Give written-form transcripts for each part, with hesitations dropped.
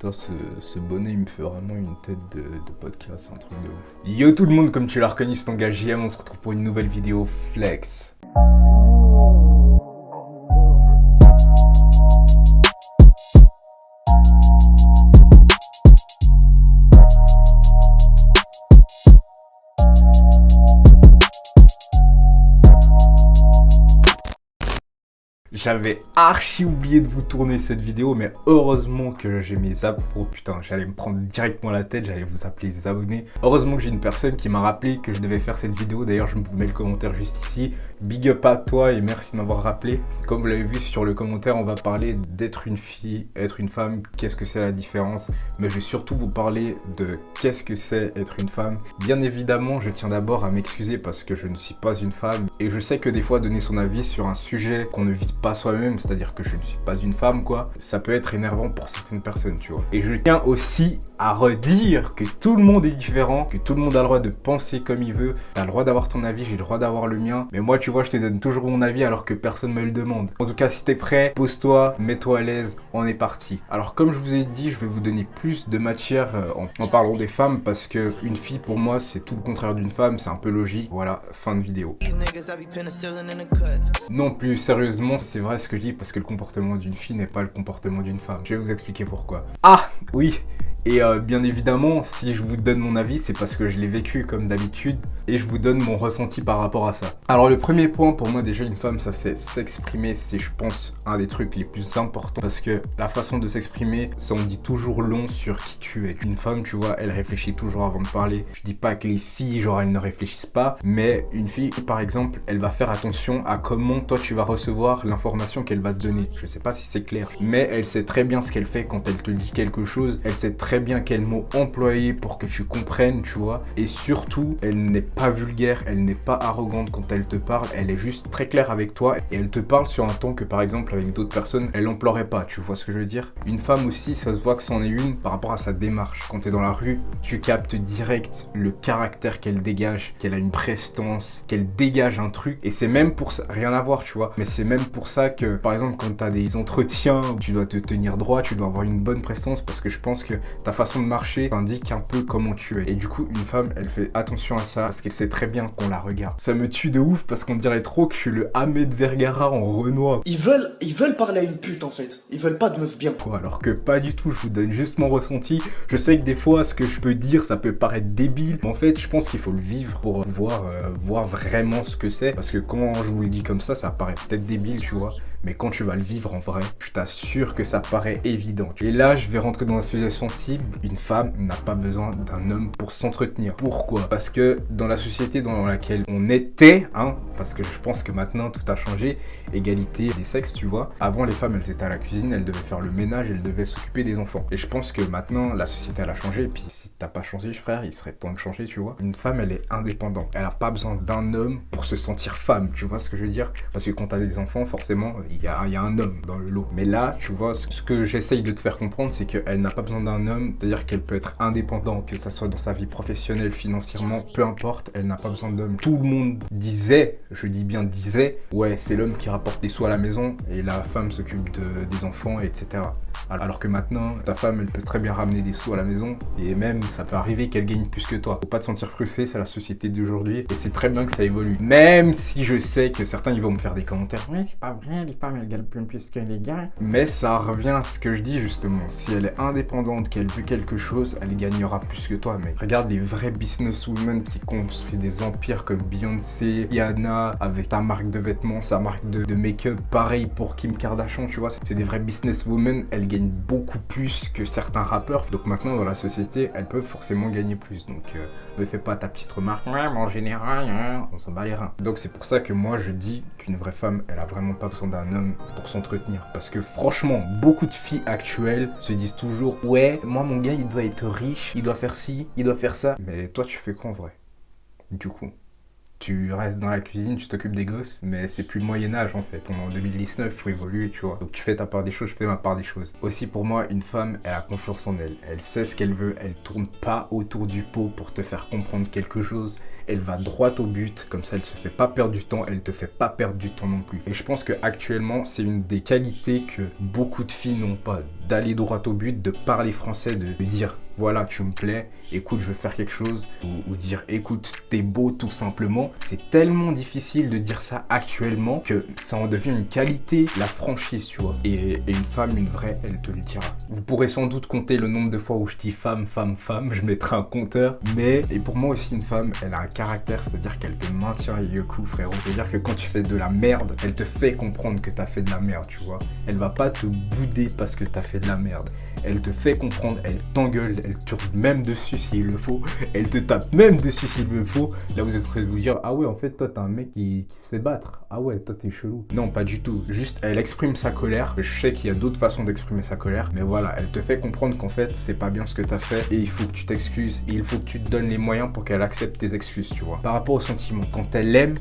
Putain, ce bonnet, il me fait vraiment une tête de podcast, un truc de ouf. Yo tout le monde, comme tu l'as reconnu, c'est ton gars JM, on se retrouve pour une nouvelle vidéo Flex. J'avais archi oublié de vous tourner cette vidéo, mais heureusement que j'ai mes abonnés. Oh putain, j'allais me prendre directement la tête, j'allais vous appeler les abonnés. Heureusement que j'ai une personne qui m'a rappelé que je devais faire cette vidéo. D'ailleurs, je vous mets le commentaire juste ici. Big up à toi et merci de m'avoir rappelé. Comme vous l'avez vu sur le commentaire, on va parler d'être une fille, être une femme, qu'est-ce que c'est la différence. Mais je vais surtout vous parler de qu'est-ce que c'est être une femme. Bien évidemment, je tiens d'abord à m'excuser parce que je ne suis pas une femme. Et je sais que des fois, donner son avis sur un sujet qu'on ne vit pas soi-même, c'est-à-dire que je ne suis pas une femme quoi, ça peut être énervant pour certaines personnes, tu vois. Et je tiens aussi à redire que tout le monde est différent, que tout le monde a le droit de penser comme il veut. T'as le droit d'avoir ton avis, j'ai le droit d'avoir le mien, mais moi tu vois je te donne toujours mon avis alors que personne me le demande. En tout cas si t'es prêt, pose-toi, mets-toi à l'aise, on est parti. Alors comme je vous ai dit, je vais vous donner plus de matière en parlant des femmes parce que une fille pour moi c'est tout le contraire d'une femme, c'est un peu logique. Voilà, fin de vidéo. Non plus sérieusement, c'est vrai ce que je dis parce que le comportement d'une fille n'est pas le comportement d'une femme. Je vais vous expliquer pourquoi. Ah oui. Et bien évidemment, si je vous donne mon avis, c'est parce que je l'ai vécu comme d'habitude et je vous donne mon ressenti par rapport à ça. Alors le premier point pour moi déjà une femme, ça c'est s'exprimer, c'est je pense un des trucs les plus importants parce que la façon de s'exprimer, ça on dit toujours long sur qui tu es. Une femme, tu vois, elle réfléchit toujours avant de parler. Je dis pas que les filles, genre elles ne réfléchissent pas, mais une fille par exemple, elle va faire attention à comment toi tu vas recevoir l'information qu'elle va te donner. Je sais pas si c'est clair, mais elle sait très bien ce qu'elle fait quand elle te dit quelque chose, elle sait très bien quel mot employer pour que tu comprennes, tu vois. Et surtout, elle n'est pas vulgaire, elle n'est pas arrogante quand elle te parle, elle est juste très claire avec toi et elle te parle sur un ton que par exemple avec d'autres personnes, elle n'emploierait pas, tu vois ce que je veux dire. Une femme aussi, ça se voit que c'en est une par rapport à sa démarche. Quand tu es dans la rue, tu captes direct le caractère qu'elle dégage, qu'elle a une prestance, qu'elle dégage un truc et c'est même pour ça, rien à voir, tu vois, mais c'est même pour ça que par exemple quand tu as des entretiens où tu dois te tenir droit, tu dois avoir une bonne prestance parce que je pense que ta façon de marcher indique un peu comment tu es. Et du coup, une femme, elle fait attention à ça parce qu'elle sait très bien qu'on la regarde. Ça me tue de ouf parce qu'on dirait trop que je suis le Ahmed Vergara en Renoir. Ils veulent parler à une pute en fait. Ils veulent pas de meuf bien. Alors que pas du tout, je vous donne juste mon ressenti. Je sais que des fois, ce que je peux dire, ça peut paraître débile. Mais en fait, je pense qu'il faut le vivre pour pouvoir voir vraiment ce que c'est. Parce que quand je vous le dis comme ça paraît peut-être débile, tu vois. Mais quand tu vas le vivre en vrai, je t'assure que ça paraît évident. Et là, je vais rentrer dans un sujet sensible. Une femme n'a pas besoin d'un homme pour s'entretenir. Pourquoi? Parce que dans la société dans laquelle on était, parce que je pense que maintenant tout a changé, égalité des sexes, tu vois. Avant, les femmes, elles étaient à la cuisine, elles devaient faire le ménage, elles devaient s'occuper des enfants. Et je pense que maintenant, la société, elle a changé. Et puis, si t'as pas changé, frère, il serait temps de changer, tu vois. Une femme, elle est indépendante. Elle a pas besoin d'un homme pour se sentir femme, tu vois ce que je veux dire? Parce que quand t'as des enfants, forcément, il y a un homme dans le lot. Mais là, tu vois, ce que j'essaye de te faire comprendre, c'est qu'elle n'a pas besoin d'un homme, c'est-à-dire qu'elle peut être indépendante, que ça soit dans sa vie professionnelle, financièrement, peu importe, elle n'a pas besoin d'homme. Tout le monde disait, je dis bien disait, ouais, c'est l'homme qui rapporte des sous à la maison et la femme s'occupe des enfants, etc. Alors que maintenant, ta femme, elle peut très bien ramener des sous à la maison et même, ça peut arriver qu'elle gagne plus que toi. Faut pas te sentir frustré, c'est la société d'aujourd'hui et c'est très bien que ça évolue. Même si je sais que certains, ils vont me faire des commentaires. Ouais, c'est pas vrai, les femmes elles gagnent plus que les gars. Mais ça revient à ce que je dis justement. Si elle est indépendante, qu'elle veut quelque chose, elle gagnera plus que toi, mec. Regarde les vrais businesswomen qui construisent des empires comme Beyoncé, Rihanna, avec ta marque de vêtements, sa marque de make-up. Pareil pour Kim Kardashian, tu vois. C'est des vrais businesswomen, elles gagnent beaucoup plus que certains rappeurs. Donc maintenant, dans la société, elles peuvent forcément gagner plus. Donc ne fais pas ta petite remarque. Ouais, mais en général, on s'en bat les reins. Donc c'est pour ça que moi, je dis qu'une vraie femme, elle a vraiment pas besoin d'un homme pour s'entretenir. Parce que franchement, beaucoup de filles actuelles se disent toujours « Ouais, moi mon gars il doit être riche, il doit faire ci, il doit faire ça. » Mais toi tu fais quoi en vrai? Du coup, tu restes dans la cuisine, tu t'occupes des gosses, mais c'est plus le Moyen-Âge en fait. On est en 2019, faut évoluer, tu vois. Donc tu fais ta part des choses, je fais ma part des choses. Aussi pour moi, une femme, elle a confiance en elle. Elle sait ce qu'elle veut, elle tourne pas autour du pot pour te faire comprendre quelque chose. Elle va droit au but, comme ça elle se fait pas perdre du temps, elle te fait pas perdre du temps non plus. Et je pense que actuellement c'est une des qualités que beaucoup de filles n'ont pas. d'aller droit au but, de parler français, de dire voilà, tu me plais, écoute, je veux faire quelque chose, ou dire écoute, t'es beau tout simplement. C'est tellement difficile de dire ça actuellement que ça en devient une qualité, la franchise, tu vois. Et une femme, une vraie, elle te le dira. Vous pourrez sans doute compter le nombre de fois où je dis femme, femme, femme, je mettrai un compteur. Mais, et pour moi aussi, une femme, elle a un caractère, c'est-à-dire qu'elle te maintient yoku, frérot. C'est-à-dire que quand tu fais de la merde, elle te fait comprendre que t'as fait de la merde, tu vois. Elle va pas te bouder parce que t'as fait de la merde. Elle te fait comprendre, elle t'engueule, elle tourne même dessus s'il le faut, elle te tape même dessus s'il le faut. Là, vous êtes en train de vous dire, ah ouais, en fait, toi, t'es un mec qui se fait battre. Ah ouais, toi, t'es chelou. Non, pas du tout. Juste, elle exprime sa colère. Je sais qu'il y a d'autres façons d'exprimer sa colère, mais voilà, elle te fait comprendre qu'en fait, c'est pas bien ce que t'as fait et il faut que tu t'excuses et il faut que tu te donnes les moyens pour qu'elle accepte tes excuses, tu vois. Par rapport au sentiment, quand elle aime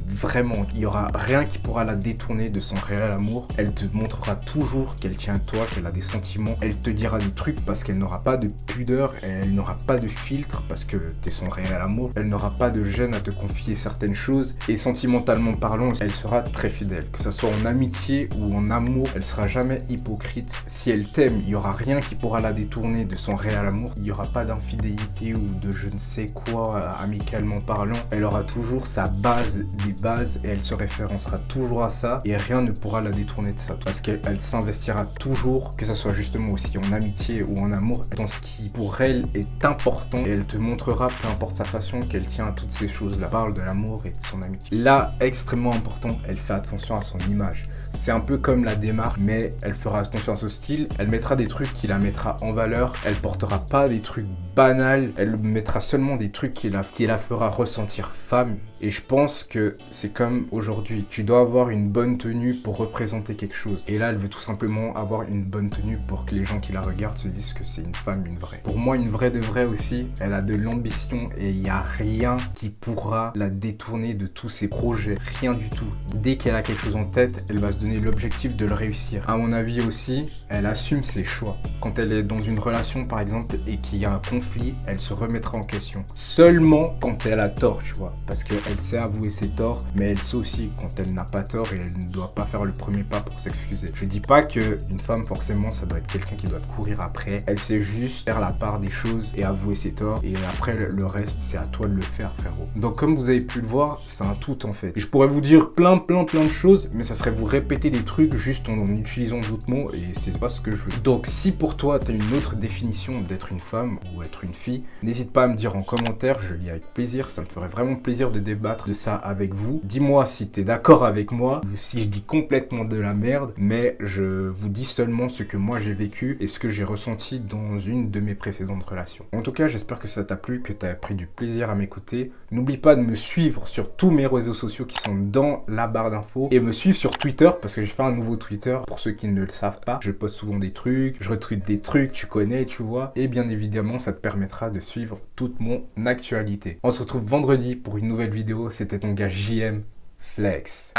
vraiment. Il y aura rien qui pourra la détourner de son réel amour. Elle te montrera toujours qu'elle tient à toi, qu'elle a des sentiments. Elle te dira des trucs parce qu'elle n'aura pas de pudeur, elle n'aura pas de filtre parce que t'es son réel amour. Elle n'aura pas de gêne à te confier certaines choses et sentimentalement parlant, elle sera très fidèle. Que ce soit en amitié ou en amour, elle sera jamais hypocrite. Si elle t'aime, il y aura rien qui pourra la détourner de son réel amour. Il y aura pas d'infidélité ou de je ne sais quoi amicalement parlant. Elle aura toujours sa base des bases et elle se référencera toujours à ça et rien ne pourra la détourner de ça parce qu'elle s'investira toujours, que ce soit justement aussi en amitié ou en amour, dans ce qui pour elle est important et elle te montrera, peu importe sa façon, qu'elle tient à toutes ces choses-là. Elle parle de l'amour et de son amitié. Là, extrêmement important, elle fait attention à son image. C'est un peu comme la démarche, mais elle fera attention à son style. Elle mettra des trucs qui la mettra en valeur. Elle portera pas des trucs banals. Elle mettra seulement des trucs qui la fera ressentir femme. Et je pense que c'est comme aujourd'hui. Tu dois avoir une bonne tenue pour représenter quelque chose. Et là, elle veut tout simplement avoir une bonne tenue pour que les gens qui la regardent se disent que c'est une femme, une vraie. Pour moi, une vraie de vraie aussi, elle a de l'ambition et il n'y a rien qui pourra la détourner de tous ses projets. Rien du tout. Dès qu'elle a quelque chose en tête, elle va se donner l'objectif de le réussir. À mon avis aussi, elle assume ses choix. Quand elle est dans une relation, par exemple, et qu'il y a un conflit, elle se remettra en question. Seulement quand elle a tort, tu vois. Parce qu'elle sait avouer ses torts, mais elle sait aussi quand elle n'a pas tort et elle ne doit pas faire le premier pas pour s'excuser. Je dis pas qu'une femme, forcément, ça doit être quelqu'un qui doit te courir après. Elle sait juste faire la part des choses et avouer ses torts. Et après, le reste, c'est à toi de le faire, frérot. Donc, comme vous avez pu le voir, c'est un tout en fait. Et je pourrais vous dire plein de choses, mais ça serait vous répéter des trucs juste en utilisant d'autres mots et c'est pas ce que je veux. Donc, si pour toi, tu as une autre définition d'être une femme ou être une fille, n'hésite pas à me dire en commentaire, je lis avec plaisir. Ça me ferait vraiment plaisir de débattre de ça avec vous. Dis-moi si tu es d'accord avec moi ou si je dis complètement de la merde, mais je vous dis seulement ce que moi j'ai vécu et ce que j'ai ressenti dans une de mes précédentes relations. En tout cas, j'espère que ça t'a plu, que tu as pris du plaisir à m'écouter. N'oublie pas de me suivre sur tous mes réseaux sociaux qui sont dans la barre d'infos et me suivre sur Twitter parce que j'ai fait un nouveau Twitter. Pour ceux qui ne le savent pas, je poste souvent des trucs, je retweet des trucs, tu connais, tu vois. Et bien évidemment, ça te permettra de suivre toute mon actualité. On se retrouve vendredi pour une nouvelle vidéo. C'était ton gars JM Flex.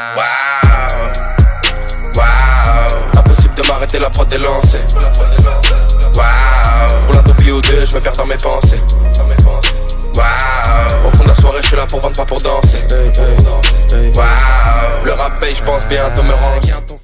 Wow, impossible de m'arrêter, la prod est lancée. Wow, pour la WO2, je me perds dans mes pensées. Wow, au fond de la soirée, je suis là pour vendre, pas pour danser. Wow, le rap paye, je pense bientôt me ranger.